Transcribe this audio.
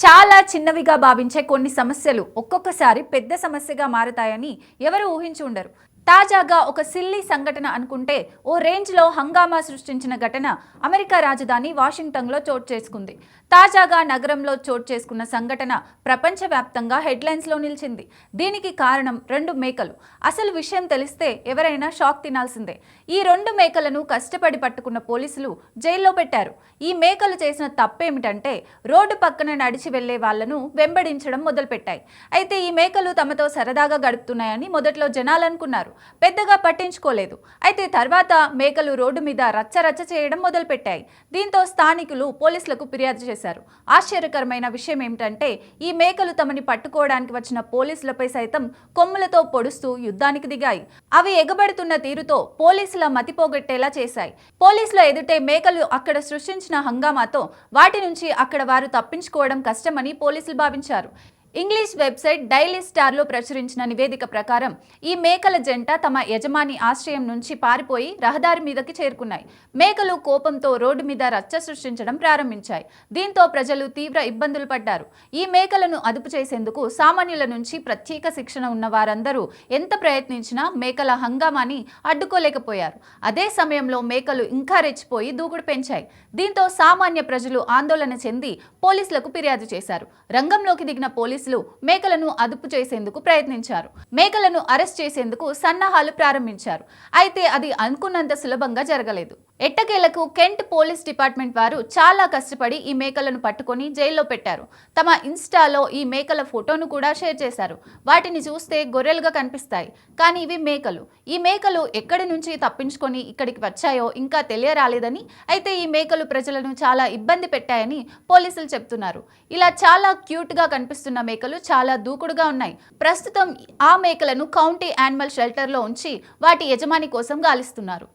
చాలా చిన్నవిగా భావించే కొన్ని సమస్యలు ఒక్కొక్కసారి పెద్ద సమస్యగా మారతాయని ఎవరు ఊహించి ఉండరు. తాజాగా ఒక సిల్లీ సంఘటన అనుకుంటే ఓ రేంజ్లో హంగామా సృష్టించిన ఘటన అమెరికా రాజధాని వాషింగ్టన్లో చోటు చేసుకుంది. తాజాగా నగరంలో చోటు చేసుకున్న సంఘటన ప్రపంచవ్యాప్తంగా హెడ్లైన్స్లో నిలిచింది. దీనికి కారణం 2 మేకలు. అసలు విషయం తెలిస్తే ఎవరైనా షాక్ తినాల్సిందే. ఈ 2 మేకలను కష్టపడి పట్టుకున్న పోలీసులు జైల్లో పెట్టారు. ఈ మేకలు చేసిన తప్పేమిటంటే రోడ్డు పక్కన నడిచి వెళ్లే వాళ్లను వెంబడించడం మొదలుపెట్టాయి. అయితే ఈ మేకలు తమతో సరదాగా గడుపుతున్నాయని మొదట్లో జనాలు అనుకున్నారు. పెద్దగా పట్టించుకోలేదు. అయితే తర్వాత మేకలు రోడ్డు మీద రచ్చరచ్చ చేయడం మొదలుపెట్టాయి. దీంతో స్థానికులు పోలీసులకు ఫిర్యాదు చేశారు. ఆశ్చర్యకరమైన విషయం ఏమిటంటే ఈ మేకలు తమని పట్టుకోవడానికి వచ్చిన పోలీసులపై సైతం కొమ్ములతో పొడుస్తూ యుద్ధానికి దిగాయి. అవి ఎగబడుతున్న తీరుతో పోలీసుల మతిపోగొట్టేలా చేశాయి. పోలీసుల ఎదుటే మేకలు అక్కడ సృష్టించిన హంగామాతో వాటి నుంచి అక్కడ వారు తప్పించుకోవడం కష్టమని పోలీసులు భావించారు. ఇంగ్లీష్ వెబ్సైట్ డైలీ స్టార్లో ప్రచురించిన నివేదిక ప్రకారం ఈ మేకల జంట తమ యజమాని ఆశ్రయం నుంచి పారిపోయి రహదారి మీదకి చేరుకున్నాయి. మేకలు కోపంతో రోడ్డు మీద రచ్చ సృష్టించడం ప్రారంభించాయి. దీంతో ప్రజలు తీవ్ర ఇబ్బందులు పడ్డారు. ఈ మేకలను అదుపు చేసేందుకు సామాన్యుల నుంచి ప్రత్యేక శిక్షణ ఉన్న వారందరూ ఎంత ప్రయత్నించినా మేకల హంగామాని అడ్డుకోలేకపోయారు. అదే సమయంలో మేకలు ఇంకా రెచ్చిపోయి దూకుడు పెంచాయి. దీంతో సామాన్య ప్రజలు ఆందోళన చెంది పోలీసులకు ఫిర్యాదు చేశారు. రంగంలోకి దిగిన పోలీసులు మేకలను అదుపు చేసేందుకు ప్రయత్నించారు. మేకలను అరెస్ట్ చేసేందుకు సన్నాహాలు ప్రారంభించారు. అయితే అది అనుకున్నంత సులభంగా జరగలేదు. ఎట్టకేలకు కెంట్ పోలీస్ డిపార్ట్మెంట్ వారు చాలా కష్టపడి ఈ మేకలను పట్టుకొని జైల్లో పెట్టారు. తమ ఇన్స్టాలో ఈ మేకల ఫోటోను కూడా షేర్ చేశారు. వాటిని చూస్తే గొర్రెలుగా కనిపిస్తాయి, కానీ ఇవి మేకలు. ఈ మేకలు ఎక్కడి నుంచి తప్పించుకొని ఇక్కడికి వచ్చాయో ఇంకా తెలియరాలేదని, అయితే ఈ మేకలు ప్రజలను చాలా ఇబ్బంది పెట్టాయని పోలీసులు చెప్తున్నారు. ఇలా చాలా క్యూట్గా కనిపిస్తున్న మేకలు చాలా దూకుడుగా ఉన్నాయి. ప్రస్తుతం ఆ మేకలను కౌంటీ యానిమల్ షెల్టర్లో ఉంచి వాటి యజమాని కోసం గాలిస్తున్నారు.